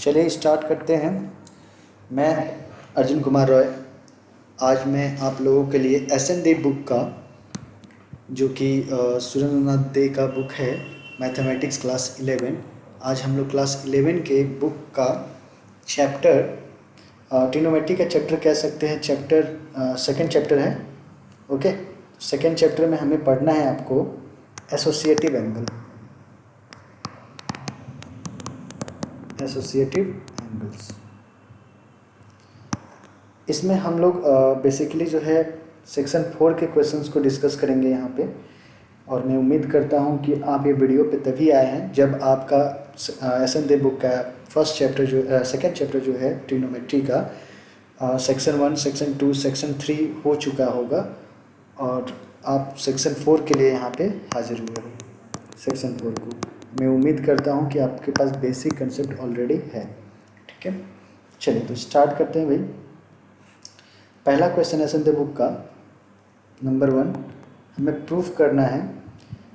चलिए स्टार्ट करते हैं। मैं अर्जुन कुमार रॉय। आज मैं आप लोगों के लिए एस.एन. दे बुक का, जो कि सुरेंद्रनाथ दे का बुक है, मैथमेटिक्स क्लास 11। आज हम लोग क्लास 11 के बुक का चैप्टर ट्रिग्नोमेट्री का चैप्टर कह सकते हैं, चैप्टर सेकंड चैप्टर है। ओके, सेकंड चैप्टर में हमें पढ़ना है आपको एसोसिएटिव एंगल। एसोसिएटिव एंगल्स, इसमें हम लोग बेसिकली जो है सेक्शन 4 के क्वेश्चंस को डिस्कस करेंगे यहाँ पे। और मैं उम्मीद करता हूँ कि आप ये वीडियो पे तभी आए हैं जब आपका एस.एन. दे बुक का फर्स्ट चैप्टर जो सेकंड चैप्टर जो है ट्रिग्नोमेट्री का सेक्शन 1, सेक्शन 2, सेक्शन 3 हो चुका होगा और आप सेक्शन 4 के लिए यहाँ पे हाजिर हुए हो। सेक्शन 4 को मैं उम्मीद करता हूँ कि आपके पास बेसिक कंसेप्ट ऑलरेडी है। ठीक है, चलिए तो स्टार्ट करते हैं भाई। पहला क्वेश्चन एस.एन. दे बुक का नंबर 1 हमें प्रूफ करना है।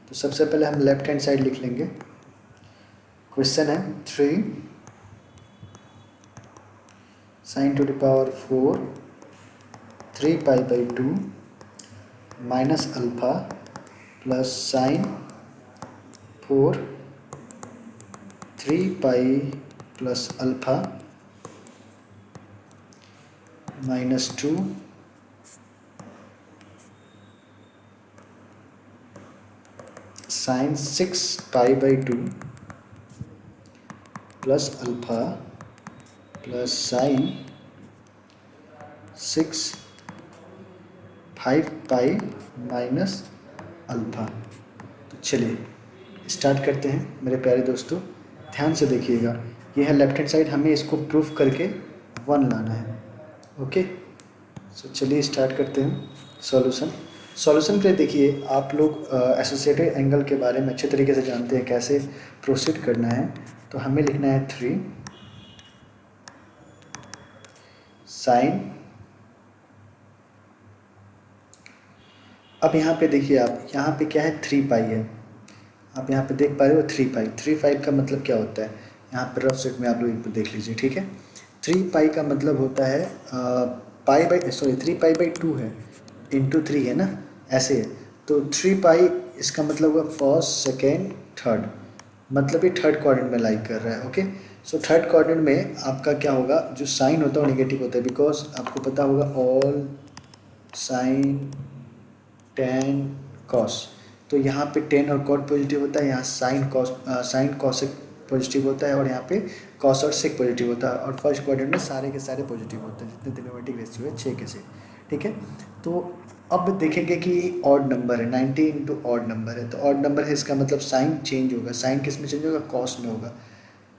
तो सबसे पहले हम लेफ्ट हैंड साइड लिख लेंगे। क्वेश्चन है 3 sin to the power 4 3 pi by 2 minus alpha plus sin 4 3 pi plus alpha minus 2 sin 6 pi by 2 plus alpha plus sin 6 5 pi minus alpha. तो चलिए स्टार्ट करते हैं मेरे प्यारे दोस्तों, ध्यान से देखिएगा। ये है लेफ्ट हैंड साइड, हमें इसको प्रूफ करके 1 लाना है। ओके, सो चलिए स्टार्ट करते हैं। सॉल्यूशन के लिए देखिए, आप लोग एसोसिएटेड एंगल के बारे में अच्छे तरीके से जानते हैं कैसे प्रोसीड करना है। तो हमें लिखना है 3 साइन। अब यहाँ पे देखिए, आप यहाँ पे क्या है 3 पाई है। आप यहाँ पे देख पा रहे हो 3 पाई। 3 पाई का मतलब क्या होता है, यहाँ पे रफ सेट में आप लोग एक बार देख लीजिए। ठीक है, 3 पाई का मतलब होता है पाई बाई 3 पाई बाई 2 है, इंटू 3 है ना, ऐसे है। तो 3 पाई इसका मतलब होगा फर्स्ट, सेकेंड, थर्ड, मतलब ये थर्ड क्वाड्रेंट में लाई कर रहा है। ओके, सो थर्ड क्वाड्रेंट में आपका क्या होगा, जो साइन होता है वो नेगेटिव होता है, बिकॉज आपको पता होगा ऑल साइन टेन कॉस। तो यहाँ पे टेन और कॉट पॉजिटिव होता है, यहाँ साइन कॉसेक पॉजिटिव होता है, और यहाँ पे कॉस और सेक पॉजिटिव होता है। और फर्स्ट क्वाड्रेंट में सारे के सारे पॉजिटिव होते हैं, जितने ट्रिग्नोमेट्रिक रेशियो है 6 के 6। ठीक है, तो अब देखेंगे कि ऑड नंबर है, 90 इंटू ऑड नंबर है। तो ऑड नंबर है, इसका मतलब साइन चेंज होगा। साइन किस में चेंज होगा, कॉस में होगा।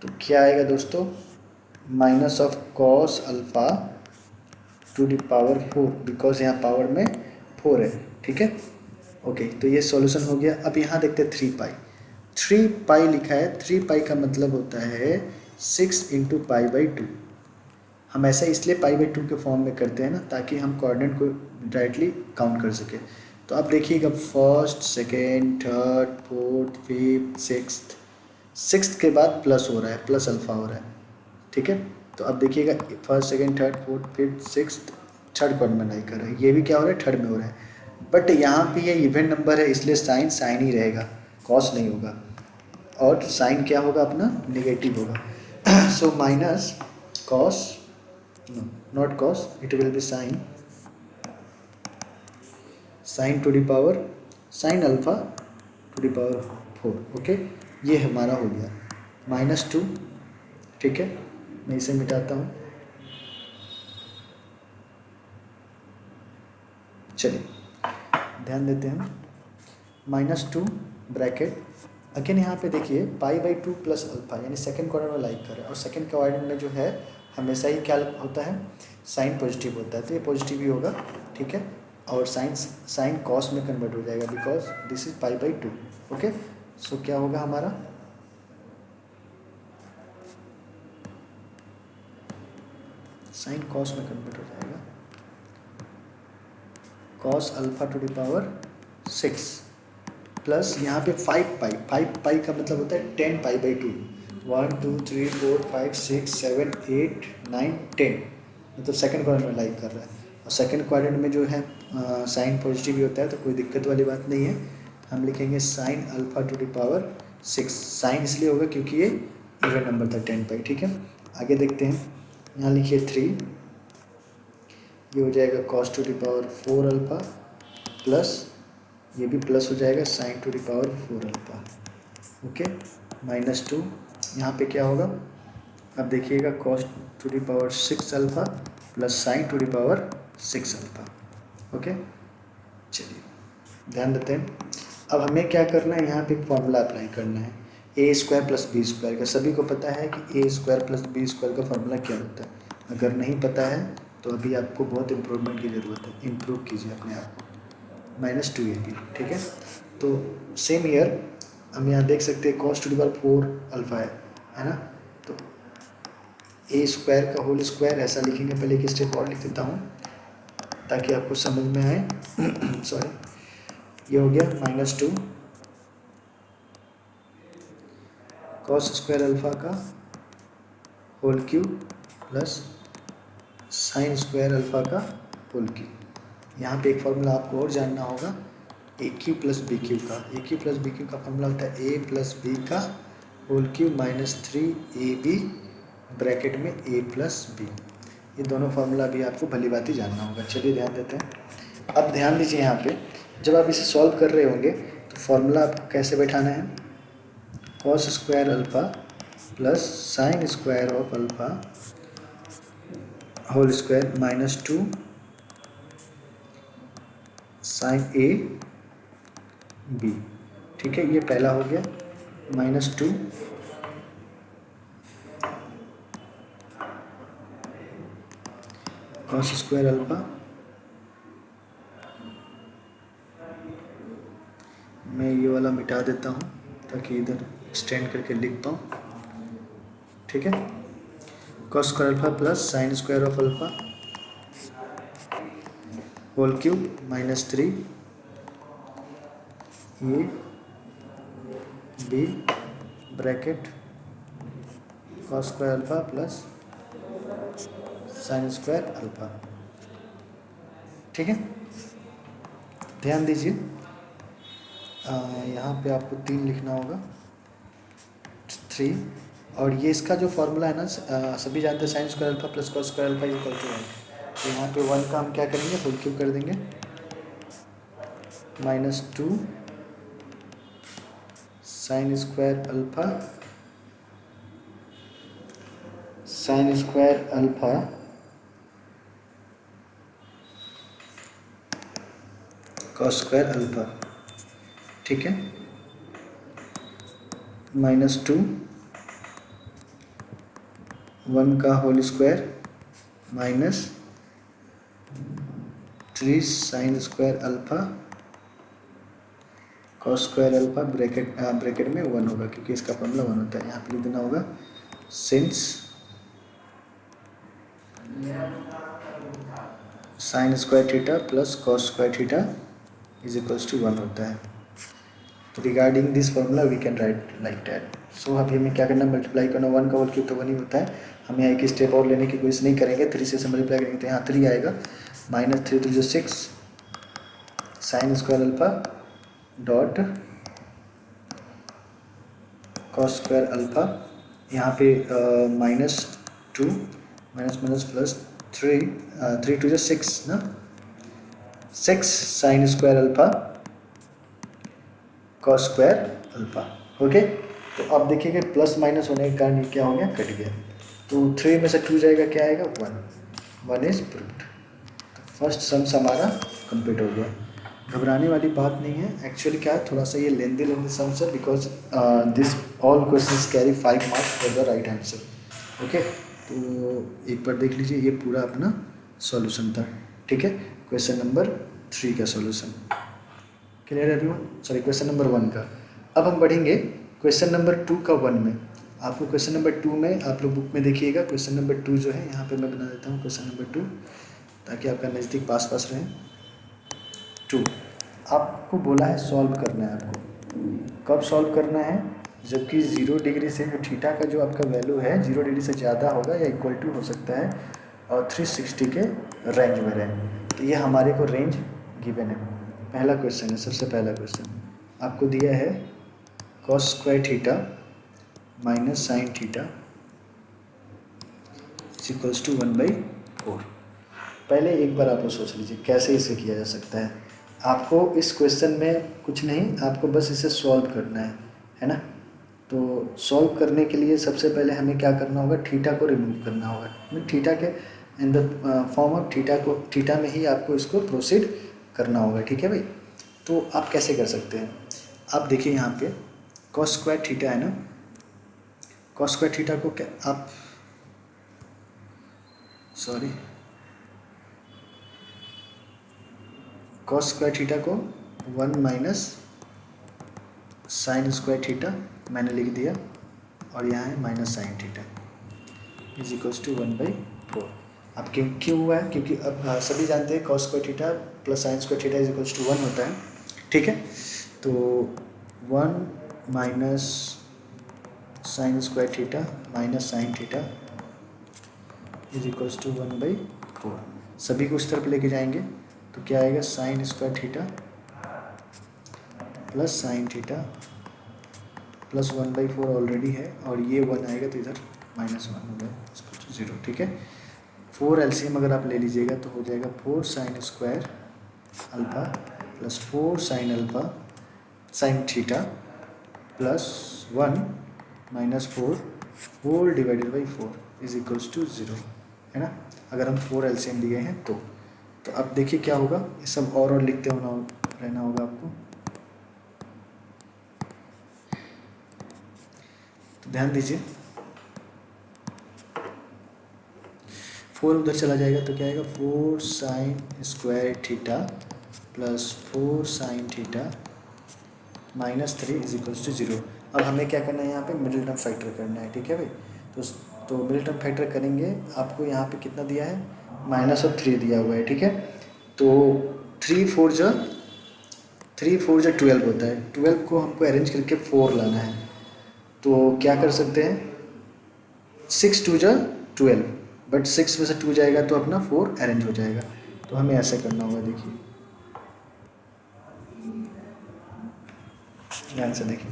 तो क्या आएगा दोस्तों, minus of cos alpha to the power 4, because यहाँ पावर में 4 है। ठीक है, ओके, तो ये सॉल्यूशन हो गया। अब यहाँ देखते हैं 3 पाई। 3 पाई लिखा है, 3 पाई का मतलब होता है 6 इंटू पाई बाई 2। हम ऐसा इसलिए पाई बाई 2 के फॉर्म में करते हैं ना, ताकि हम कोऑर्डिनेट को डायरेक्टली काउंट कर सके। तो अब देखिएगा first, second, third, fourth, fifth, sixth के बाद प्लस हो रहा है, प्लस अल्फ़ा हो रहा है। ठीक है, तो अब देखिएगा first, second, third, fourth, fifth, sixth, third quadrant में लाई कर रहा है। ये भी क्या हो रहा है, थर्ड में हो रहा है। बट यहाँ पे ये इवन नंबर है, इसलिए साइन साइन ही रहेगा, कॉस नहीं होगा। और साइन क्या होगा अपना, नेगेटिव होगा। So minus cos, no not cos, it will be sine, sine to the power sine alpha to the power 4। Okay, ये हमारा हो गया -2। ठीक है, मैं इसे मिटाता हूँ। चलिए ध्यान देते हैं, -2 ब्रैकेट अगेन। यहाँ पे देखिए पाई बाई 2 प्लस अल्फ़ा, यानी सेकंड क्वाड्रेंट में लाइक कर रहा है। और सेकंड क्वाड्रेंट में जो है हमेशा ही क्या होता है, साइन पॉजिटिव होता है, तो ये पॉजिटिव ही होगा। ठीक है, और साइन कॉस में कन्वर्ट हो जाएगा, because this is pi by 2। Okay, so क्या होगा हमारा, साइन कॉस में कन्वर्ट हो जाएगा, cos alpha to the power 6 plus यहाँ पे 5 पाई। 5 पाई का मतलब होता है 10 पाई बाई 2। 1 2 3 4 5 6 7 8 9 10, मतलब सेकंड क्वाड्रेंट में लाई कर रहा है। और सेकंड क्वाड्रेंट में जो है साइन पॉजिटिव ही होता है, तो कोई दिक्कत वाली बात नहीं है। हम लिखेंगे sine alpha to the power 6। Sine इसलिए होगा क्योंकि ये इवन नंबर था 10 पाई, ठीक है। आगे देखते हैं, यहाँ लिखिए 3, ये हो जाएगा cos two the power 4 alpha plus, ये भी प्लस हो जाएगा sign to the power 4 alpha, okay, -2। यहाँ पे क्या होगा, अब देखिएगा cos two the power 6 alpha plus sign to the power 6 alpha, okay. चलिए ध्यान देते हैं, अब हमें क्या करना है, यहाँ पे एक फॉर्मूला अप्लाई करना है, ए स्क्वायर प्लस बी स्क्वायर का। सभी को पता है कि ए स्क्वायर प्लस बी स्क्वायर का फॉर्मूला क्या होता है। अगर नहीं पता है तो अभी आपको बहुत इम्प्रूवमेंट की ज़रूरत है, इम्प्रूव कीजिए अपने आप को। -2ab, ठीक है। तो सेम ईयर हम यहाँ देख सकते हैं cos two the power 4 alpha है ना। तो ए स्क्वायर का होल स्क्वायर ऐसा लिखेंगे, पहले एक स्टेप और लिख देता हूँ ताकि आपको समझ में आए। सॉरी, ये हो गया -2 कॉस स्क्वायर अल्फा का whole cube plus sine square alpha का होल क्यूब। यहाँ पे एक फॉर्मूला आपको और जानना होगा, A cube plus B cube का। A cube plus B cube का फॉर्मूला होता है ए प्लस बी का होल क्यूब -3ab ब्रैकेट में a प्लस बी। ये दोनों फार्मूला भी आपको भली बात ही जानना होगा। चलिए ध्यान देते हैं। अब ध्यान दीजिए, यहाँ पे जब आप इसे सॉल्व कर रहे होंगे तो फॉर्मूला आपको कैसे बैठाना है, cos square alpha plus sine square of alpha whole square -2 sine A B, ठीक है। ये पहला हो गया, -2 कॉस स्क्वायर अल्फ़ा, मैं ये वाला मिटा देता हूँ ताकि इधर एक्सटेंड करके लिख पाऊँ, ठीक है। Cos square alpha plus sine square of alpha whole cube -3 A B bracket cos square alpha plus sine square alpha, ठीक है। ध्यान दीजिए, यहाँ पे आपको 3 लिखना होगा, 3। और ये इसका जो फॉर्मूला है ना, सभी जानते हैं sine square alpha plus cos square alpha equal to 1। तो यहाँ पे 1 का हम क्या करेंगे, होल क्यूब कर देंगे, -2 sine square alpha cos square alpha, ठीक है, -2 1 का whole square -3 sine square alpha cos square alpha bracket में 1 होगा क्योंकि इसका फॉर्मूला 1 होता है। यहाँ पे लिख देना होगा since sine square theta plus cos square theta is equals to 1 होता है। तो regarding this formula we can write like that. So अभी हमें क्या करना, मल्टीप्लाई करना, 1 का होल क्यूब तो 1 ही होता है। हम यहाँ एक स्टेप और लेने की कोशिश नहीं करेंगे, 3 से मल्टीप्लाई करेंगे तो यहाँ 3 आएगा, -3 तो जो 6 sign square alpha dot cos square alpha, यहाँ पे -2 माइनस प्लस 3 टू जो 6 ना, 6 sign square alpha cos square alpha, okay. तो अब देखिएगा प्लस माइनस होने के कारण ये क्या हो गया, कट गया। तो 3 में से 2 जाएगा, क्या आएगा, 1 इज प्रूव्ड। तो फर्स्ट सम्स हमारा कंप्लीट हो गया। घबराने वाली बात नहीं है। एक्चुअली क्या है, थोड़ा सा ये लेंदी सम्स है because this all questions carry 5 marks for the right answer, okay. तो एक बार देख लीजिए, ये पूरा अपना सॉल्यूशन था, ठीक है। क्वेश्चन नंबर 3 का सॉल्यूशन क्लियर है एवरीवन, सॉरी क्वेश्चन नंबर 1 का। अब हम बढ़ेंगे क्वेश्चन नंबर 2 का 1 में। आपको क्वेश्चन नंबर 2 में, आप लोग बुक में देखिएगा, क्वेश्चन नंबर 2 जो है यहाँ पे मैं बना देता हूँ क्वेश्चन नंबर 2 ताकि आपका नज़दीक पास रहे। 2 आपको बोला है सॉल्व करना है, आपको कब सॉल्व करना है, जबकि 0 डिग्री से जो थीटा का जो आपका वैल्यू है 0 डिग्री से ज़्यादा होगा या इक्वल टू हो सकता है और 360 के रेंज में रहे। तो ये हमारे को रेंज गिवन है। पहला क्वेश्चन है, सबसे पहला क्वेश्चन आपको दिया है cos square theta minus sine theta equals to 1/4। पहले एक बार आप लोग सोच लीजिए कैसे इसे किया जा सकता है। आपको इस क्वेश्चन में कुछ नहीं, आपको बस इसे सॉल्व करना है ना। तो सॉल्व करने के लिए सबसे पहले हमें क्या करना होगा, थीटा को रिमूव करना होगा। थीटा के in the form of theta में ही आपको इसको प्रोसीड करना होगा, ठीक है भाई। तो आप कैसे कर सकते हैं, आप देखिए यहाँ पे कॉस स्क्वायर थीटा है ना, कॉस स्क्वायर थीटा को क्या आप कॉस स्क्वायर थीटा को 1 माइनस साइन स्क्वायर थीटा मैंने लिख दिया और यहाँ है minus sine theta is equals to 1/4। अब क्यों हुआ है, क्योंकि अब सभी जानते हैं cos square theta plus sine square theta is equals to 1 होता है, ठीक है। तो 1 minus sine square theta minus sine theta is equals to 1/4। सभी को उस तरफ लेके जाएंगे तो क्या आएगा, sign square theta plus sign theta plus 1/4 already है और ये 1 आएगा तो इधर -1 होगा, इसको तो 0, ठीक है। 4 एलसीएम अगर आप ले लीजिएगा तो हो जाएगा 4 sine square alpha plus 4 sine alpha sine theta plus 1 minus 4 whole divided by 4 is equals to 0, है ना। अगर हम 4 एलसीएम लिए हैं तो अब देखिए क्या होगा, ये सब और लिखते होना रहना होगा आपको। तो ध्यान दीजिए 4 उधर चला जाएगा तो क्या आएगा, 4 sine square theta plus 4 sine theta -3 is equals to 0। अब हमें क्या करना है, यहाँ पे मिडिल टर्म फैक्टर करना है, ठीक है भाई। तो मिडिल टर्म फैक्टर करेंगे, आपको यहाँ पे कितना दिया है, -3 दिया हुआ है, ठीक है। तो 3 4 12 होता है, 12 को हमको अरेंज करके 4 लाना है। तो क्या कर सकते हैं, 6 2 12, बट 6 में से 2 जाएगा तो अपना 4 अरेंज हो जाएगा। तो हमें ऐसे करना होगा, देखिए ध्यान से देखिए,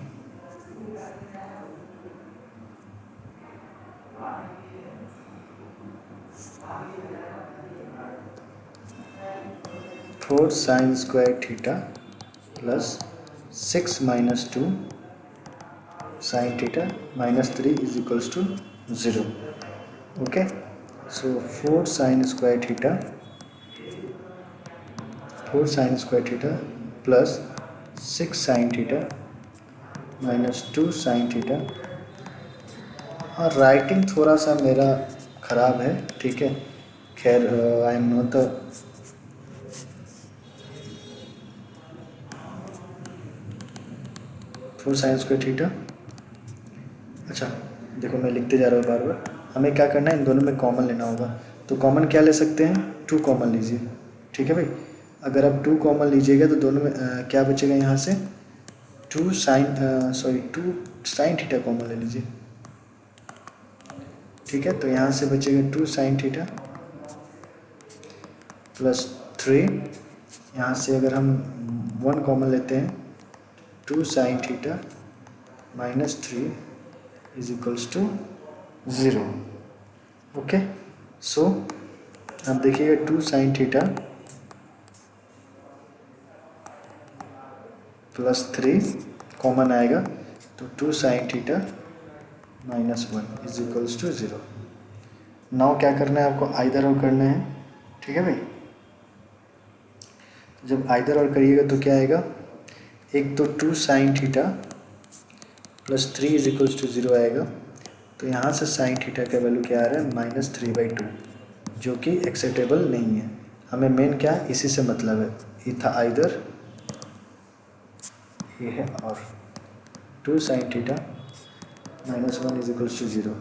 four sine square theta plus 6 minus 2 sine theta -3 is equals to 0, okay. So 4 sine square theta plus 6 sine theta -2 sine theta. हाँ, राइटिंग थोड़ा सा मेरा ख़राब है, ठीक है। खैर I am not the 4 sine square theta. अच्छा देखो, मैं लिखते जा रहा हूँ बार बार। हमें क्या करना है, इन दोनों में कॉमन लेना होगा। तो कॉमन क्या ले सकते हैं, 2 कॉमन लीजिए, ठीक है भाई। अगर आप 2 कॉमन लीजिएगा तो दोनों में क्या बचेगा, यहाँ से 2 साइन थीटा कॉमन ले लीजिए, ठीक है। तो यहाँ से बचेगा 2 साइन थीटा प्लस 3, यहाँ से अगर हम 1 कॉमन लेते हैं 2 sine theta -3 is equals to 0, okay. So अब देखिएगा 2 साइन थीटा प्लस 3 कॉमन आएगा तो 2 sine theta -1 is equals to 0। Now क्या करना है आपको, आइदर और करना है, ठीक है भाई। जब आइदर और करिएगा तो क्या आएगा, एक तो 2 sine theta plus 3 is equals to 0 आएगा। तो यहाँ से साइन थीटा का वैल्यू क्या आ रहा है, -3/2, जो कि एक्सेप्टेबल नहीं है। हमें मेन क्या इसी से मतलब है, ये था आइदर, ये है और 2 sine theta -1 is equals to 0।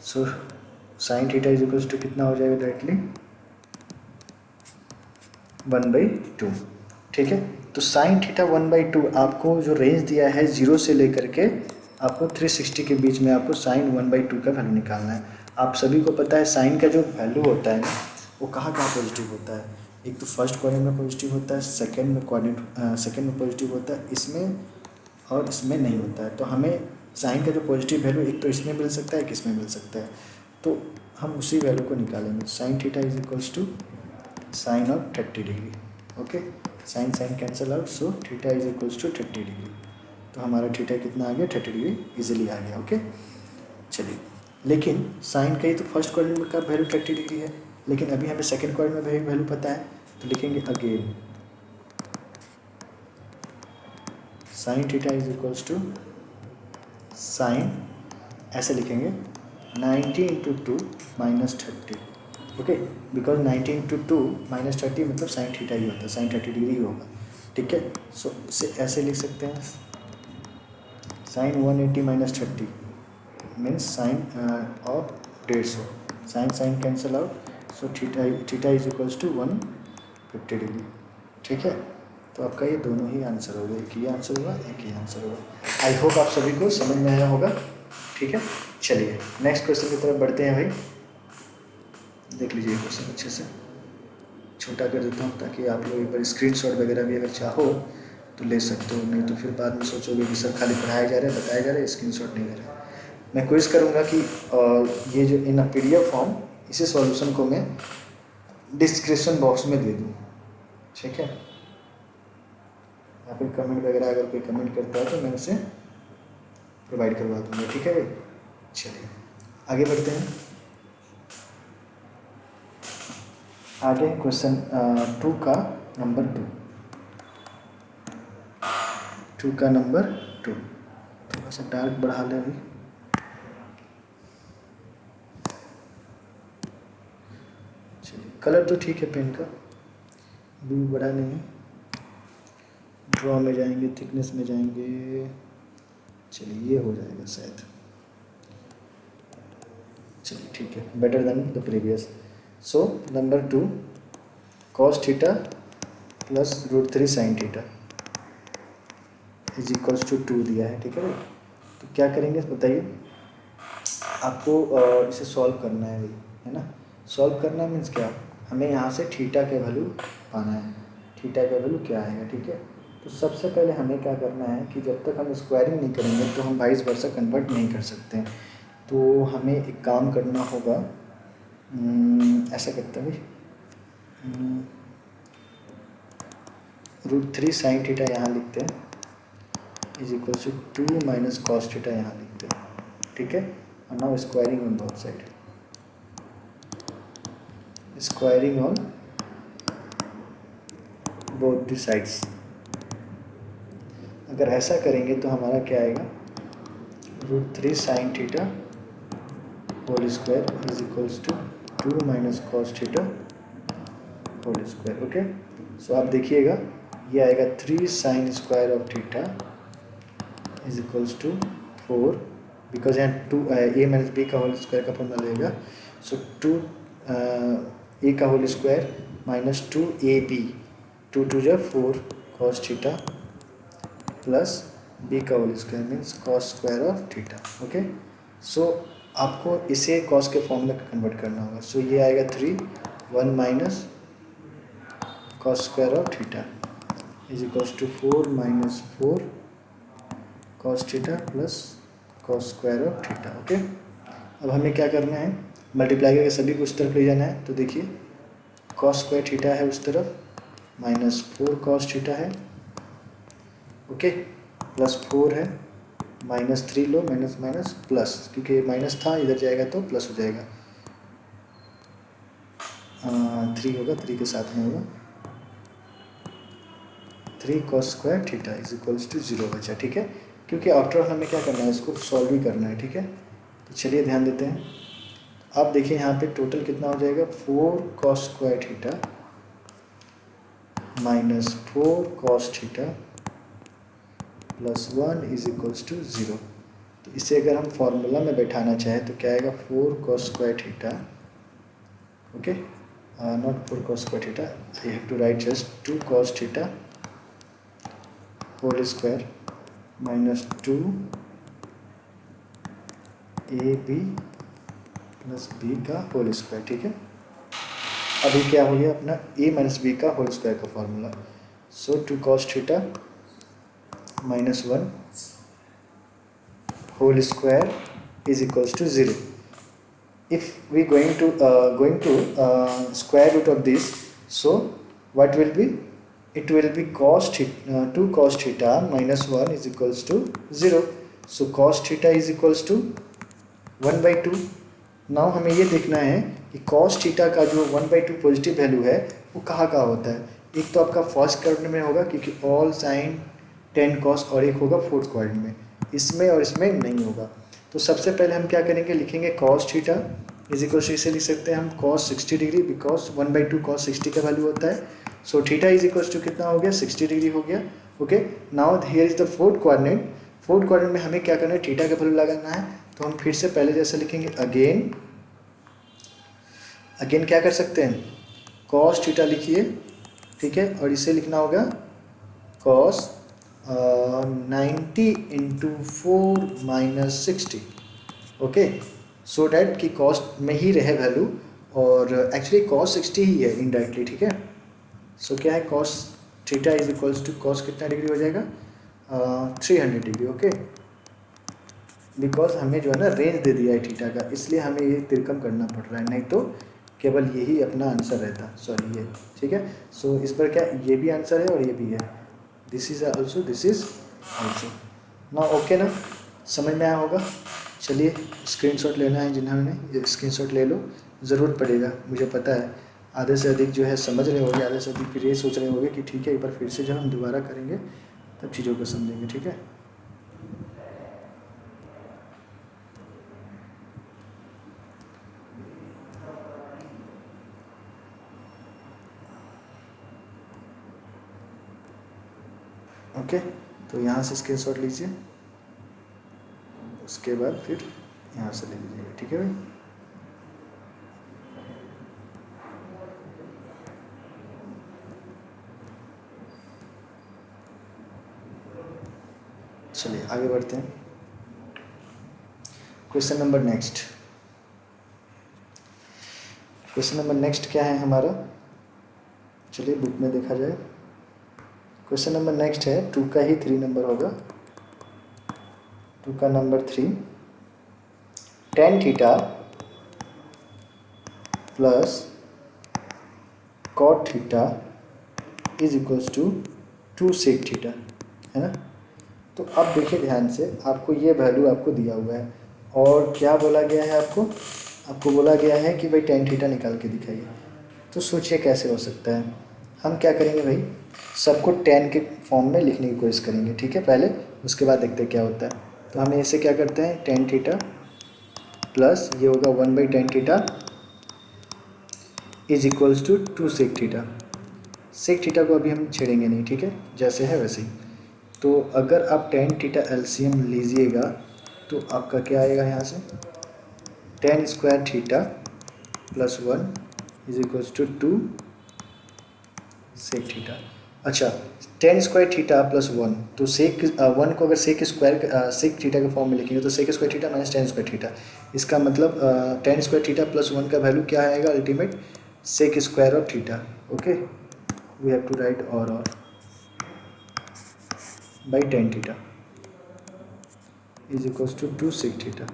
So sine theta is equals to कितना हो जाएगा डायरेक्टली 1/2, ठीक है। तो साइन थीटा 1/2 आपको जो रेंज दिया है 0 से लेकर के आपको 360 के बीच में आपको साइन 1/2 का वैल्यू निकालना है। आप सभी को पता है साइन का जो वैल्यू होता है ना, वो कहाँ कहाँ पॉजिटिव होता है। एक तो फर्स्ट क्वाड्रेंट में पॉजिटिव होता है, सेकंड में पॉजिटिव होता है, इसमें और इसमें नहीं होता है। तो हमें साइन का जो पॉजिटिव वैल्यू एक तो इसमें मिल सकता है, एक इसमें मिल सकता है, तो हम उसी वैल्यू को निकालेंगे। Sine theta is equals to sine of 30 degree. Okay, sine sine cancel out, so theta is equals to 30 degree. तो हमारा थीटा कितना आ गया, 30 डिग्री इजीली आ गया। ओके, चलिए, लेकिन साइन का ही तो फर्स्ट क्वाड्रेंट का वैल्यू 30 डिग्री है, लेकिन अभी हमें सेकंड क्वाड्रेंट में वैल्यू पता है, तो लिखेंगे again sine theta is equals to sine, ऐसे लिखेंगे 90 into 2 minus 30। Okay, because 90 into 2 minus 30 मतलब साइन थीटा ही होता है, साइन 30 डिग्री ही होगा। ठीक है, सो इसे ऐसे लिख सकते हैं, sine 180 minus 30 means sine of 150। Sine sine cancel out, so theta is equals to 150 degree. ठीक है, तो आपका ये दोनों ही आंसर होगा, एक ही आंसर होगा, एक ही आंसर होगा। आई होप आप सभी को समझ में आया होगा। ठीक है, चलिए नेक्स्ट क्वेश्चन की तरफ बढ़ते हैं भाई। देख लीजिए क्वेश्चन अच्छे से, छोटा कर देता हूँ ताकि आप लोग एक बार स्क्रीनशॉट वगैरह भी अगर चाहो तो ले सकते हो, नहीं तो फिर बाद में सोचोगे कि सर खाली पढ़ाया जा रहा है, बताया जा रहा है, स्क्रीनशॉट नहीं ले रहा है। मैं कोशिश करूँगा कि ये जो इन PDF फॉर्म, इसी सॉल्यूशन को मैं डिस्क्रिप्शन बॉक्स में दे दूँ। ठीक है, या फिर कमेंट वगैरह अगर कोई कमेंट करता है तो मैं उसे प्रोवाइड करवा दूँगा। ठीक है भाई, चलिए आगे बढ़ते हैं। आगे क्वेश्चन 2 का नंबर 2 का नंबर 2, थोड़ा सा डार्क बढ़ा लें अभी। चलिए, कलर तो ठीक है पेन का, अभी भी बड़ा नहीं है। ड्रॉ में जाएंगे, थिकनेस में जाएंगे, चलिए ये हो जाएगा शायद। चलिए ठीक है, better than the previous. So number 2, cos theta plus √3 sine theta is equals to 2 दिया है। ठीक है भाई, तो क्या करेंगे बताइए, आपको इसे सॉल्व करना है भाई, है ना। सॉल्व करना मीन्स क्या, हमें यहाँ से थीटा का वैल्यू पाना है, थीटा का वैल्यू क्या आएगा। ठीक है, तो सबसे पहले हमें क्या करना है कि जब तक हम स्क्वायरिंग नहीं करेंगे तो हम वाइस वर्सा कन्वर्ट नहीं कर सकते हैं। तो हमें एक काम करना होगा, ऐसा करते हैं भाई, √3 साइन थीटा यहाँ लिखते हैं is equal to 2 minus cos theta यहाँ लिखते हैं। ठीक है, और now squaring on both side, squaring on both the sides. अगर ऐसा करेंगे तो हमारा क्या आएगा, √3 sine theta whole square is equals to 2 minus cos theta whole square. Okay, so आप देखिएगा ये आएगा 3 sine square of theta is equals to 4, because यहाँ 2 a माइनस b का होल स्क्वायर का फॉर्मूला लगेगा। सो 2 a का होल स्क्वायर माइनस 2ab, 2 2 जा 4 कॉस थीटा प्लस b का whole square means cos square of theta. Okay, so आपको इसे cos के फॉर्मूला में कन्वर्ट करना होगा। सो ये आएगा 3 1 minus cos square of theta is equals to 4 minus 4 cos theta plus cos square of theta. Okay, अब हमें क्या करना है, मल्टीप्लाई करके सभी को उस तरफ ले जाना है। तो देखिए कॉस स्क्वायर थीटा है उस तरफ, माइनस 4 कॉस थीटा है, ओके, प्लस 4 है, माइनस 3 लो, माइनस माइनस प्लस, क्योंकि माइनस था इधर जाएगा तो प्लस हो जाएगा, 3 होगा, 3 के साथ में होगा 3 cos square theta is equals to 0 बचा। ठीक है, क्योंकि आफ्टर ऑल हमें क्या करना है, इसको सॉल्व ही करना है। ठीक है, तो चलिए ध्यान देते हैं। आप देखिए यहाँ पे टोटल कितना हो जाएगा, 4 cos square theta minus 4 cos theta plus 1 is equals to 0। तो इसे अगर हम फॉर्मूला में बैठाना चाहें तो क्या आएगा, 4 cos square theta, okay, not 4 cos square theta, I have to write just 2 cos theta whole square minus 2 A B plus B का होल स्क्वायर, ठीक है। अभी क्या हो गया अपना ए माइनस बी का होल स्क्वायर का formula. So 2 cos theta minus 1 whole square is equals to 0. If we going to square root of this, so what will be, it will be cos theta 2 cos theta minus 1 is equals to 0. So cos theta is equals to 1/2. Now हमें ये देखना है कि cos theta का जो 1/2 positive value है वो कहाँ कहाँ होता है। एक तो आपका फर्स्ट क्वाड्रेंट में होगा क्योंकि ऑल साइन 10 cos, और एक होगा फोर्थ क्वाड्रेंट में, इसमें और इसमें नहीं होगा। तो सबसे पहले हम क्या करेंगे, लिखेंगे cos theta is equal to, इसे लिख सकते हैं हम cos 60 डिग्री, बिकॉज 1/2 cos 60 का वैल्यू होता है। So theta is equal to कितना हो गया, 60 डिग्री हो गया। Okay, now here is the fourth quadrant. Fourth quadrant में हमें क्या करना है, थीटा का वैल्यू लगाना है। तो हम फिर से पहले जैसे लिखेंगे, अगेन क्या कर सकते हैं, cos थीटा लिखिए, ठीक है, और इसे लिखना होगा cos 90 into 4 minus 60। Okay, so that कि cos में ही रहे वैल्यू, और एक्चुअली cos 60 ही है इनडायरेक्टली, ठीक है। सो क्या है, cos theta is equals to cos कितना डिग्री हो जाएगा, 300 डिग्री। ओके, बिकॉज हमें जो है ना रेंज दे दिया है थीटा का, इसलिए हमें ये तिरकम करना पड़ रहा है, नहीं तो केवल यही अपना आंसर रहता, सॉरी ये, ठीक है। सो इस पर क्या, ये भी आंसर है और ये भी है, this is also, this is also. ना ओके ना, समझ में आया होगा। चलिए स्क्रीनशॉट लेना है जिन्होंने, ये स्क्रीनशॉट ले लो, ज़रूरत पड़ेगा, मुझे पता है आधे से अधिक जो है समझ रहे होंगे, आधे से अधिक फिर ये सोच रहे होंगे कि ठीक है एक बार फिर से जब हम दोबारा करेंगे तब चीज़ों को समझेंगे, ठीक है। ओके, तो यहाँ से स्क्रीनशॉट लीजिए, उसके बाद फिर यहाँ से ले लीजिएगा, ठीक है भाई। चलिए आगे बढ़ते हैं। Question number next, question number next क्या है हमारा, चलिए बुक में देखा जाए। क्वेश्चन नंबर नेक्स्ट है 2 का ही 3 नंबर होगा, 2 का number 3, tan theta plus cot theta is equals to 2 sec theta, है ना। तो अब देखिए ध्यान से, आपको ये वैल्यू आपको दिया हुआ है, और क्या बोला गया है आपको बोला गया है कि भाई tan थीटा निकाल के दिखाइए। तो सोचिए कैसे हो सकता है। हम क्या करेंगे भाई, सबको tan के फॉर्म में लिखने की कोशिश करेंगे, ठीक है पहले, उसके बाद देखते हैं क्या होता है। तो हम इसे क्या करते हैं, tan थीटा प्लस ये होगा 1/tan theta is equals to 2 sec theta. sec theta को अभी हम छेड़ेंगे नहीं, ठीक है, जैसे है वैसे ही। तो अगर आप tan थीटा एलसीएम लीजिएगा तो आपका क्या आएगा, यहाँ से tan square theta plus 1 is equals to 2 sec theta. अच्छा, tan स्क्वायर थीटा प्लस 1, तो sec 1 को अगर sec स्क्वायर sec थीटा के फॉर्म में लिखेंगे तो sec square theta minus tan square theta, इसका मतलब tan स्क्वायर थीटा प्लस 1 का वैल्यू क्या आएगा, ultimate sec square of theta. Okay, we have to write और by tan theta is equals to 2 sec theta.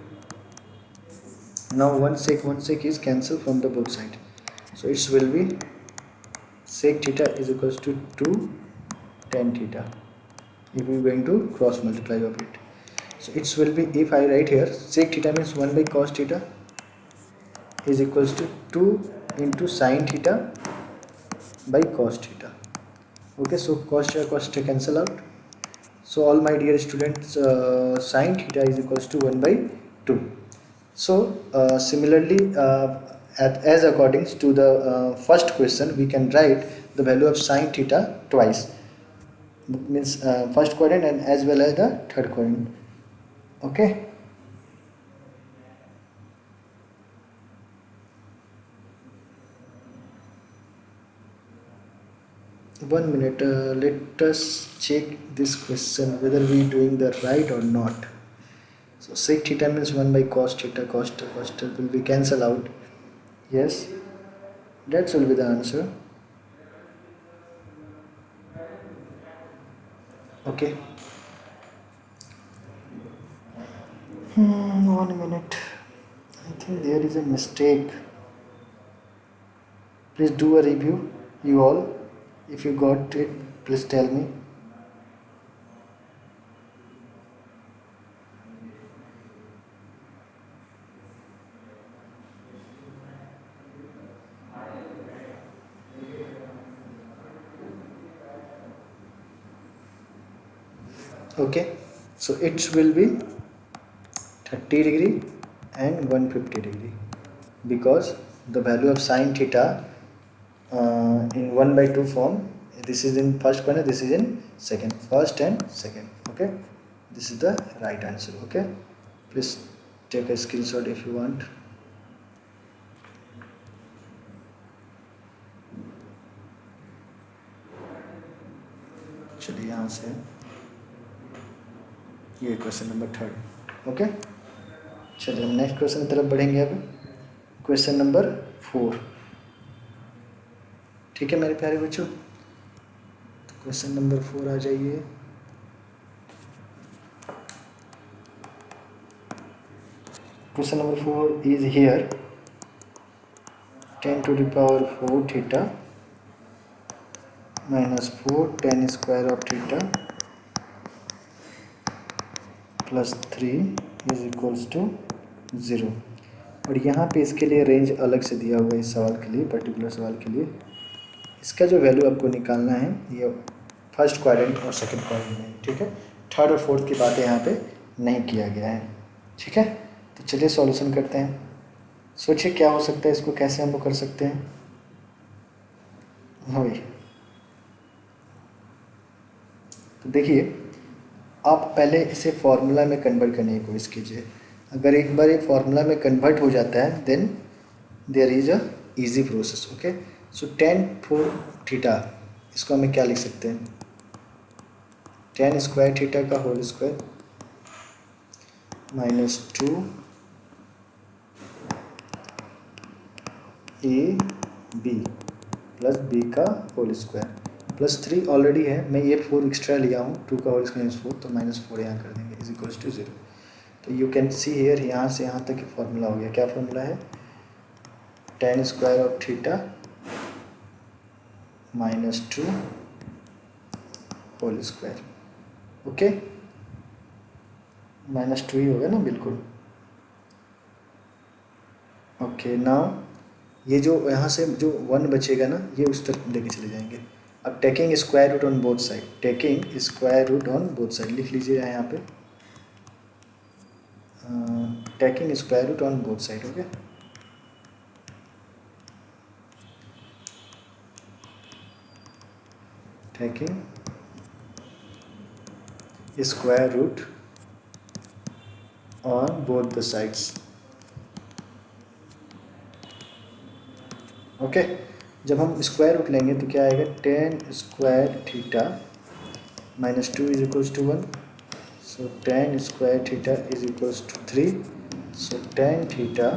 Now 1 sec is cancelled from the both side, so it will be sec theta is equals to 2 tan theta if we are going to cross multiply of it. So it will be, if I write here sec theta means 1 by cos theta is equals to 2 into sin theta by cos theta. Okay, so cos theta cancel out. So all my dear students, sin theta is equals to 1/2. So similarly, as according to the first question, we can write the value of sin theta twice, means first quadrant and as well as the third quadrant. Okay. 1 minute, let us check this question whether we doing the right or not. So sec theta means 1 by cos theta. Cos theta will be cancel out. Yes, that will be the answer. Okay. 1 minute. I think there is a mistake. Please do a review, you all. If you got it, please tell me. Okay, so it will be 30 degree and 150 degree, because the value of sine theta in 1 by 2 form, this is in first corner, this is in second, first and second. Okay, this is the right answer. Okay, please take a screenshot if you want. चलिए यहाँ से ये question number 3. Okay, चलिए हम next question की तरफ बढ़ेंगे. अब क्वेश्चन नंबर 4. ठीक है मेरे प्यारे बच्चों, तो क्वेश्चन नंबर 4 आ जाइए. Question number 4 is here 10 to the power 4 theta minus 4 tan square of theta plus 3 is equals to 0. और यहाँ पे इसके लिए रेंज अलग से दिया हुआ है इस सवाल के लिए, पर्टिकुलर सवाल के लिए. इसका जो वैल्यू आपको निकालना है ये फर्स्ट क्वाड्रेंट और सेकंड क्वाड्रेंट में. ठीक है, थर्ड और फोर्थ की बातें यहाँ पे नहीं किया गया है. ठीक है, तो चलिए सॉल्यूशन करते हैं. सोचिए क्या हो सकता है, इसको कैसे हम लोग कर सकते हैं. हाँ भाई, तो देखिए आप पहले इसे फॉर्मूला में कन्वर्ट करने की कोशिश कीजिए. अगर एक बार ये फॉर्मूला में कन्वर्ट हो जाता है then there is a easy process. Okay, so tan 4 theta, इसको हमें क्या लिख सकते हैं, tan स्क्वायर थीटा का whole square minus 2 AB plus B का होल स्क्वायर प्लस 3 ऑलरेडी है, मैं ये 4 एक्स्ट्रा लिया हूँ, 2 का होल स्क्वायर 4, तो -4 यहाँ कर देंगे इज इक्वल्स टू 0. तो यू कैन सी हियर, यहाँ से यहाँ तक फॉर्मूला हो गया. क्या फॉर्मूला है, tan square of theta minus 2 whole square. Okay, -2 ही होगा ना, बिल्कुल. ओके, नाउ ये जो यहाँ से जो 1 बचेगा ना, ये उस तरफ लेके चले जाएंगे. अब taking square root on both side, taking square root on both side लिख लीजिए यहाँ पे, taking square root on both side. Okay, taking square root on both the sides. Okay, जब हम स्क्वायर रूट लेंगे तो क्या आएगा, tan square theta minus 2 is equals to 1. So tan square theta is equals to 3. So tan theta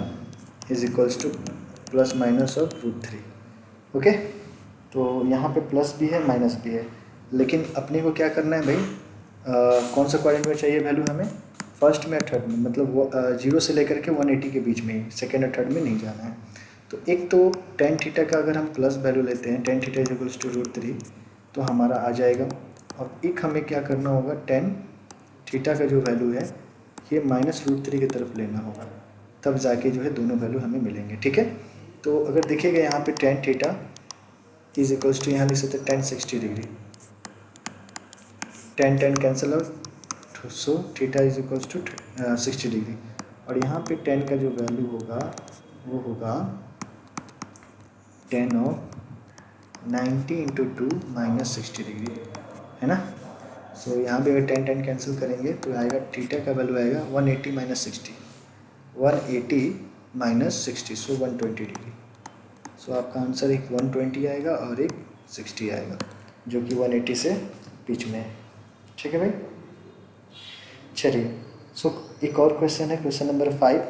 is equals to plus minus of √3. Okay, तो यहाँ पे plus भी है माइनस भी है, लेकिन अपने को क्या करना है भाई, कौन सा क्वाड्रेंट में चाहिए वैल्यू हमें, फर्स्ट में और थर्ड में, मतलब वो 0 से लेकर के 180 के बीच में ही, सेकेंड और थर्ड में नहीं जाना है. तो एक तो tan थीटा का अगर हम प्लस वैल्यू लेते हैं, tan theta is equals to √3, तो हमारा आ जाएगा. और एक हमें क्या करना होगा, tan थीटा का जो वैल्यू है ये माइनस √3 की तरफ लेना होगा, तब जाके जो है दोनों वैल्यू हमें मिलेंगे. ठीक है, तो अगर देखिएगा यहाँ पे tan theta is equals to, यहाँ लिख सकते हैं tan 60 degree, tan cancel out, so theta is equals to 60 degree. और यहाँ पे tan का जो वैल्यू होगा वो होगा tan of 90 into 2 minus 60 degree, है ना. सो यहाँ पे अगर tan कैंसिल करेंगे तो आएगा, थीटा का वैल्यू आएगा 180 माइनस 60, 180 माइनस 60, सो 120 डिग्री. सो आपका आंसर एक 120 आएगा और एक 60 आएगा, जो कि 180 से बीच में है. ठीक है भाई, चलिए सो एक और क्वेश्चन है, क्वेश्चन नंबर 5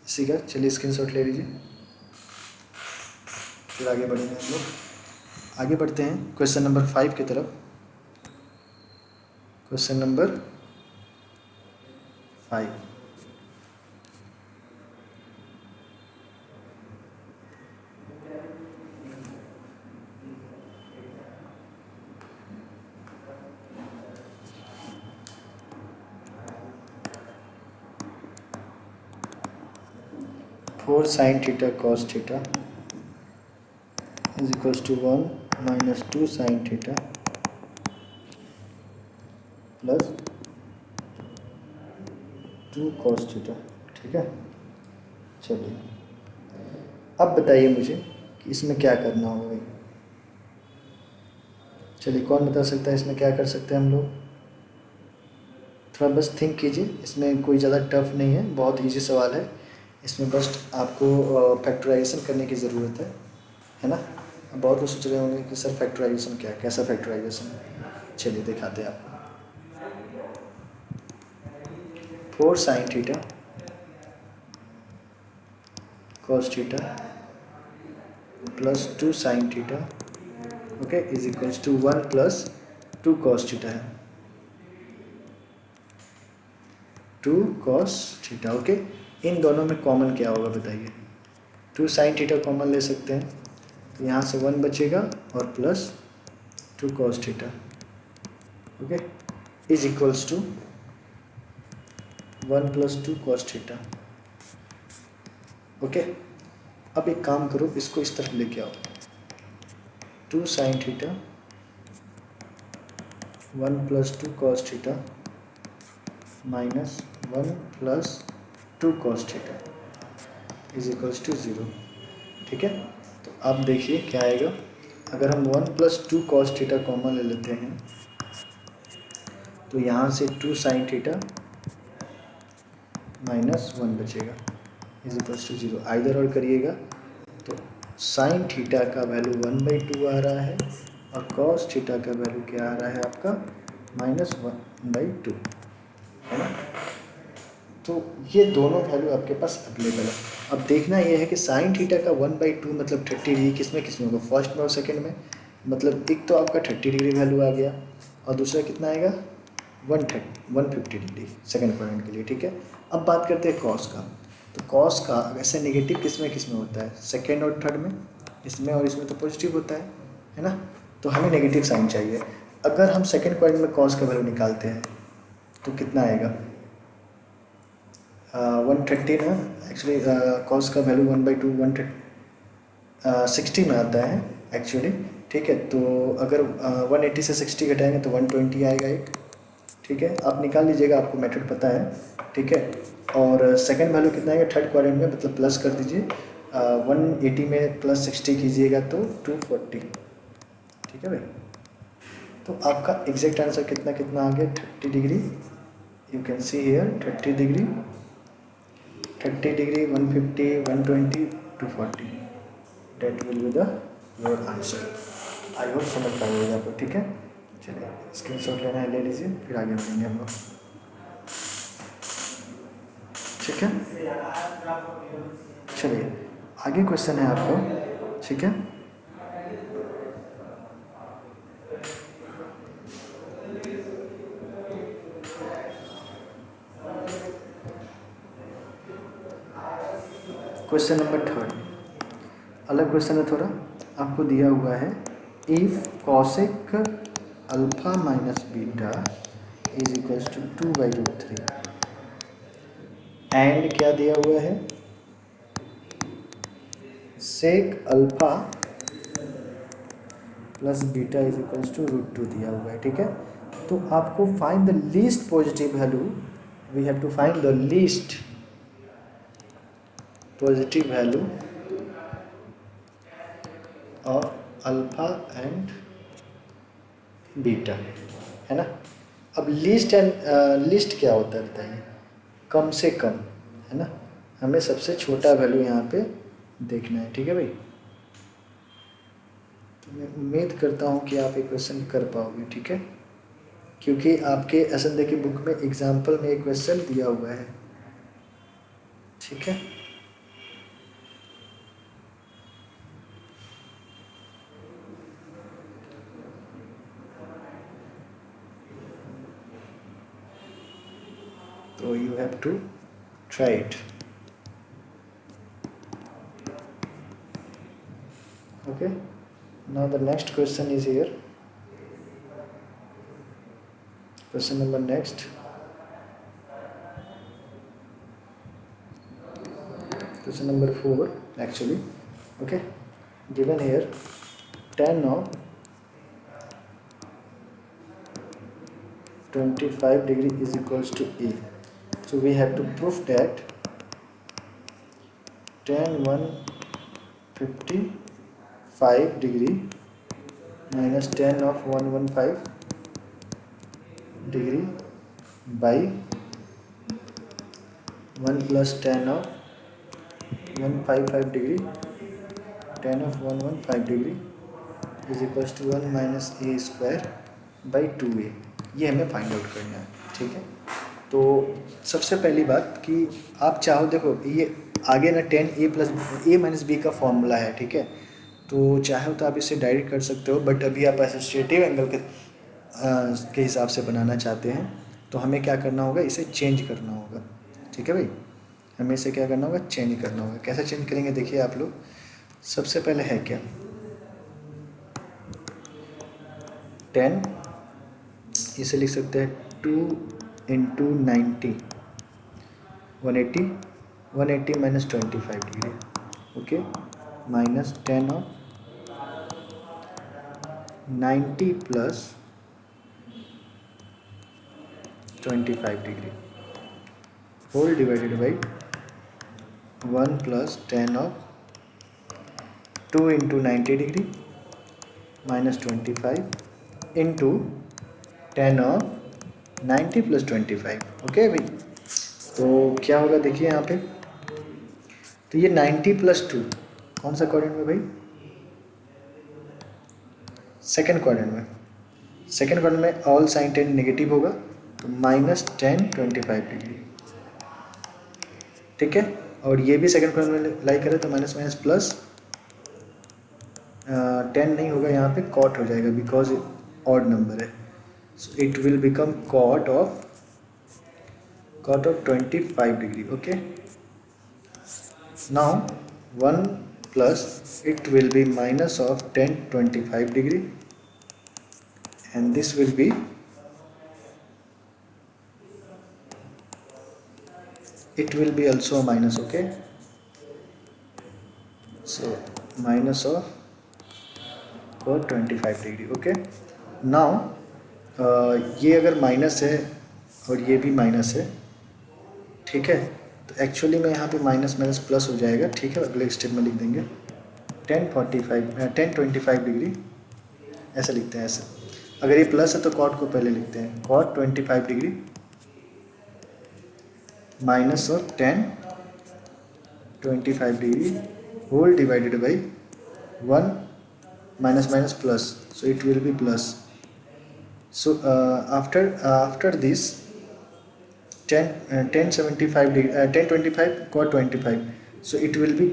इसी का, चलिए स्क्रीनशॉट ले लीजिए, फिर आगे बढ़ेंगे हम लोग। आगे बढ़ते हैं क्वेश्चन नंबर 5 की तरफ। Question number 5, 4 sin theta cos theta is equals to 1 minus 2 sin theta plus 2 cos theta. ठीक है, चलिए अब बताइए मुझे कि इसमें क्या करना होगा भाई। चलिए कौन बता सकता है इसमें क्या कर सकते हैं हम लोग? थोड़ा बस थिंक कीजिए, इसमें कोई ज़्यादा टफ नहीं है, बहुत इजी सवाल है। इसमें बस आपको फैक्टराइजेशन करने की ज़रूरत है ना। अब बहुत लोग सोच रहे होंगे कि सर फैक्टराइजेशन क्या है, कैसा फैक्टराइजेशन है। चलिए दिखाते हैं आपको। 4 sin theta cos theta plus 2 sin theta okay is equals to 1 plus 2 cos theta है, 2 cos थीटा। ओके, इन दोनों में कॉमन क्या होगा बताइए? 2 sin थीटा कॉमन ले सकते हैं, तो यहाँ से 1 बचेगा और plus 2 cos theta okay is equals to 1 plus 2 cos theta. Okay, अब एक काम करो, इसको इस तरफ लेके आओ। 2 sin theta 1 plus 2 cos theta minus 1 plus 2 cos theta is equals to 0। ठीक है, तो अब देखिए क्या आएगा। अगर हम 1 प्लस 2 cos थीटा कॉमन ले लेते हैं तो यहाँ से 2 sin थीटा माइनस 1 बचेगा इज इक्वल्स टू 0। आइदर और करिएगा तो sin थीटा का वैल्यू 1/2 आ रहा है और cos थीटा का वैल्यू क्या आ रहा है आपका -1/2, है ना। तो ये दोनों वैल्यू आपके पास अवेलेबल है। अब देखना ये है कि sin थीटा का 1/2 मतलब 30 डिग्री किस में होगा, फर्स्ट में और सेकंड में। मतलब एक तो आपका 30 डिग्री वैल्यू आ गया और दूसरा कितना आएगा 150 डिग्री सेकंड क्वाड्रेंट के लिए। ठीक है, अब बात करते हैं कॉस का। तो कॉस का वैसे नेगेटिव किस में होता है, सेकेंड और थर्ड में। इसमें और इसमें तो पॉजिटिव होता है ना। तो हमें नेगेटिव साइन चाहिए। अगर हम सेकेंड क्वाड्रेंट में कॉस का वैल्यू निकालते हैं तो कितना आएगा 130 ना। एक्चुअली कॉस का वैल्यू 1/2 160 में आता है एक्चुअली। ठीक है, तो अगर 180 से 60 घटाएंगे तो 120 आएगा एक। ठीक है, आप निकाल लीजिएगा, आपको मेथड पता है। ठीक है, और सेकंड वैल्यू कितना आएगा थर्ड क्वाड्रेंट में, मतलब प्लस कर दीजिए। 180 में प्लस 60 कीजिएगा तो 240। ठीक है भाई, तो आपका एग्जैक्ट आंसर कितना कितना आ गया 30 degree. You can see here 30 degree 150 120 240 that will be the your answer. I hope समझ पाएंगे आपको। ठीक है, चलिए स्क्रीनशॉट लेना है ले लीजिए, फिर आगे बढ़ेंगे हम लोग। ठीक है, चलिए आगे क्वेश्चन है आपको। ठीक है, क्वेश्चन नंबर 3 अलग क्वेश्चन है थोड़ा। आपको दिया हुआ है if cosec alpha minus beta is equals to 2/√3 and क्या दिया हुआ है sec alpha plus beta is equals to √2 दिया हुआ है। ठीक है, तो आपको find the least positive value, we have to find the least positive value of alpha and beta, है ना। अब लीस्ट एंड लीस्ट क्या होता है बताइए, कम से कम, है ना। हमें सबसे छोटा वैल्यू यहाँ पे देखना है। ठीक है भाई, तो मैं उम्मीद करता हूँ कि आप ये क्वेश्चन कर पाओगे। ठीक है, क्योंकि आपके एसएनडी की बुक में एग्जाम्पल में एक क्वेश्चन दिया हुआ है, ठीक है। तो you have to try it, okay. Now the next question is here, question number next, question number 4 actually, okay. Given here tan of 25 degree is equals to A, so we have to prove that tan 155 degree minus tan of 115 degree by 1 plus tan of 155 degree, tan of 115 degree is equals to 1 minus a square by 2a। ये हमें find out करना है, ठीक है। तो सबसे पहली बात कि आप चाहो, देखो ये आगे ना tan a plus a minus B का फॉर्मूला है, ठीक है। तो चाहो तो आप इसे डायरेक्ट कर सकते हो, बट अभी आप एसोसिएटिव एंगल के हिसाब से बनाना चाहते हैं तो हमें क्या करना होगा, इसे चेंज करना होगा, ठीक है भाई। हमें इसे क्या करना होगा, चेंज करना होगा। कैसे चेंज करेंगे, देखिए आप लोग, सबसे पहले है क्या, 10, इसे लिख सकते हैं 2 इंटू 90, 180, 180 माइनस 25 डिग्री, ओके, minus 10 of 90 plus 25 degree whole divided by 1 plus 10 of 2 into 90 degree minus 25 into 10 of 90 plus 25, okay भाई। तो क्या होगा, देखिए यहाँ पे, तो ये 90 प्लस 2 कौन सा क्वाड्रेंट में भाई, सेकेंड क्वाड्रेंट में। सेकेंड क्वाड्रेंट में ऑल साइन 10 नेगेटिव होगा, तो माइनस 10 25 डिग्री, ठीक है। और ये भी सेकेंड क्वाड्रेंट में लाई करे तो माइनस माइनस प्लस 10 नहीं होगा, यहाँ पे कॉट हो जाएगा बिकॉज ऑड नंबर है, so it will become cot of 25 degree, okay. Now 1 plus it will be minus of 10 25 degree and this will be it will be also a minus, okay, so minus of cos 25 degree, okay। now ये अगर minus है और ये भी minus है, ठीक है, तो एक्चुअली में यहाँ पे माइनस माइनस प्लस हो जाएगा, ठीक है। अगले स्टेप में लिख देंगे 10 25 डिग्री, ऐसा लिखते हैं ऐसे। अगर ये प्लस है तो कॉट को पहले लिखते हैं, cot 25 degree minus of 10 25 degree whole divided by 1 minus minus plus, so it will be plus. So after this 10 75 degree 10 25 cot 25, so it will be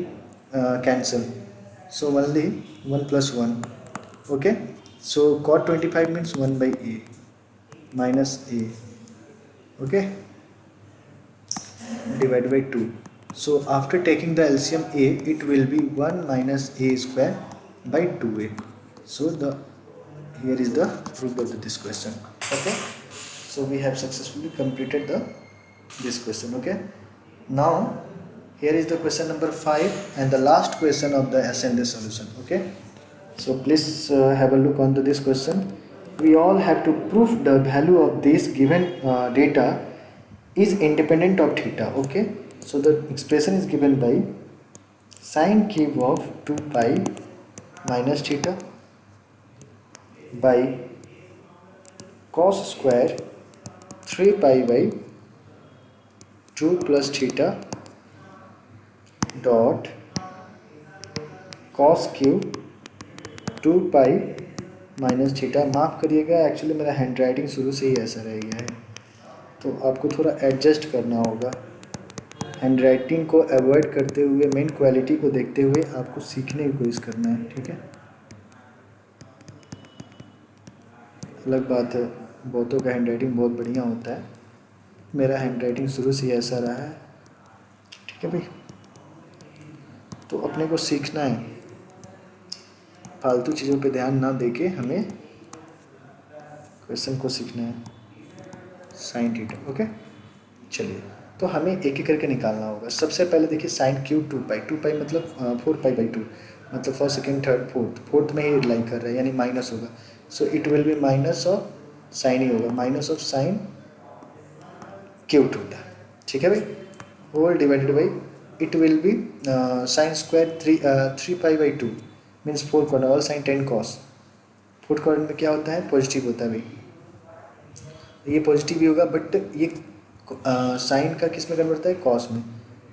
cancel, so only 1 plus 1, okay। so cot 25 means 1 by a minus a, okay, divided by 2, so after taking the LCM a it will be 1 minus a square by 2a, so the here is the proof of this question, okay। so we have successfully completed this question, okay। now here is the question number 5 and the last question of the SND solution, okay। so please have a look onto this question. We all have to prove the value of this given data is independent of theta, okay। so the expression is given by sine cube of 2 pi minus theta by cos square 3 pi by 2 plus theta dot cos cube 2 pi minus theta. माफ़ करिएगा, actually मेरा hand writing शुरू से ही ऐसा रह गया है, तो आपको थोड़ा एडजस्ट करना होगा। हैंड राइटिंग को अवॉइड करते हुए, मेन क्वालिटी को देखते हुए आपको सीखने की कोशिश करना है, ठीक है। अलग बात है, बहुतों का हैंड राइटिंग बहुत बढ़िया होता है, मेरा हैंड राइटिंग शुरू से ही ऐसा रहा है, ठीक है भाई। तो अपने को सीखना है, फालतू चीज़ों पे ध्यान ना देके हमें क्वेश्चन को सीखना है। Sine theta, okay. चलिए, तो हमें एक एक करके निकालना होगा। सबसे पहले देखिए साइन क्यूब 2 पाई, 2 पाई मतलब 4 पाई/2, मतलब फर्स्ट सेकेंड थर्ड फोर्थ में ही लाई कर रहा है, यानी माइनस होगा। So it will be minus of sine ही होगा, minus of sine cube theta, ठीक है भाई। Whole divided by it will be sine square 3 पाई/2 means 4 quadrant, all sine 10 cos. 4 quadrant में क्या होता है, पॉजिटिव होता है भाई, ये पॉजिटिव ही होगा, बट ये साइन का किस में कन्वर्ट होता है, कॉस में।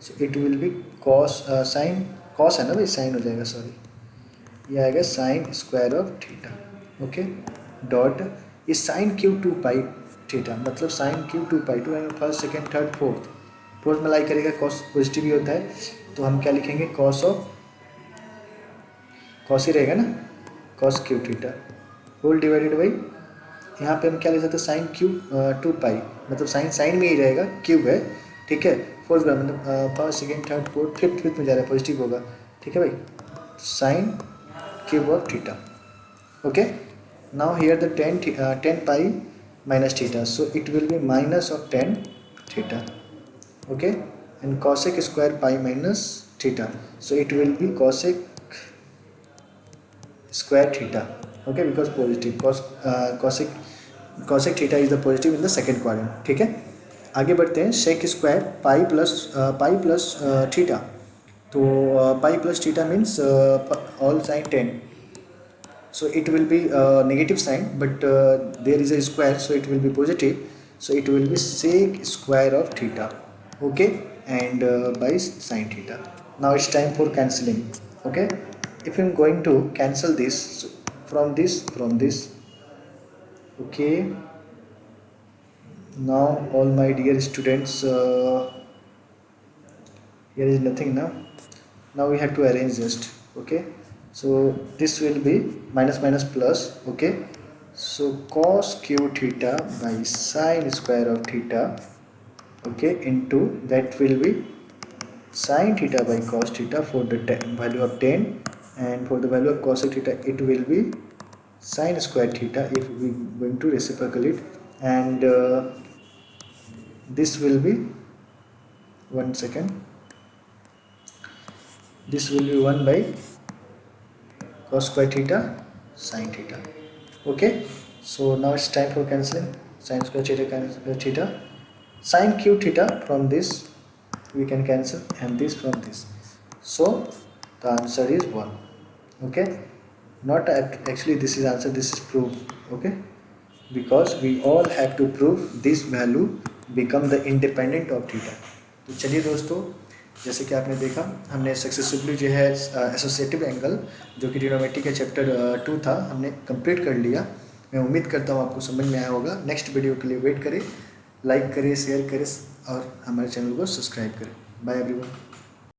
सो it will B cos sine, cos है ना भाई, साइन हो जाएगा, सॉरी, ये आएगा sign square of theta, okay. Dot ये साइन क्यूब 2 पाई थीटा, मतलब साइन क्यूब 2 पाई, 2 फर्स्ट सेकेंड थर्ड फोर्थ में लाई करेगा, कॉस पॉजिटिव ही होता है, तो हम क्या लिखेंगे, कॉस ऑफ, कॉस ही रहेगा ना, cos cube theta whole divided by, यहाँ पे हम क्या ले सकते हैं, साइन क्यूब 2 पाई, मतलब साइन साइन में ही रहेगा, क्यूब है, ठीक है। फोर्थ बार मतलब first second third fourth fifth में जा रहा है, पॉजिटिव होगा, ठीक है भाई। Sine cube of theta, okay. Now here the 10 pi minus theta, so it will be minus of 10 theta, okay. And cosec square pi minus theta, so it will B cosec square theta, okay, because positive cosec theta is the positive in the second quadrant, ठीक है। आगे बढ़ते हैं, sec square pi plus theta, तो pi plus theta means all sine 10, so it will be negative sign, but there is a square, so it will be positive, so it will be sec square of theta, okay, and by sin theta. Now it's time for cancelling, okay. If I'm going to cancel this, so from this, okay. Now all my dear students, here is nothing now. Now we have to arrange just, okay. So this will be minus minus plus, okay. So cos q theta by sin square of theta, okay, into that will be sin theta by cos theta for the value of 10, and for the value of cos theta it will be sin square theta if we going to reciprocal it, and this will be, one second, this will be 1 by cos square theta sin theta, okay. So now it's time for cancelling, sin square theta cancel theta, sin cube theta from this we can cancel, and this from this, so the answer is 1, okay. Not actually this is answer, this is proof, okay, because we all have to prove this value become the independent of theta. तो चलिए दोस्तों, जैसे कि आपने देखा, हमने successfully जो है एसोसिएटिव एंगल जो कि ट्रिग्नोमेट्री के चैप्टर 2 था, हमने कंप्लीट कर लिया। मैं उम्मीद करता हूँ आपको समझ में आया होगा। नेक्स्ट वीडियो के लिए वेट करें, लाइक करें, शेयर करें और हमारे चैनल को सब्सक्राइब करें। Bye everyone.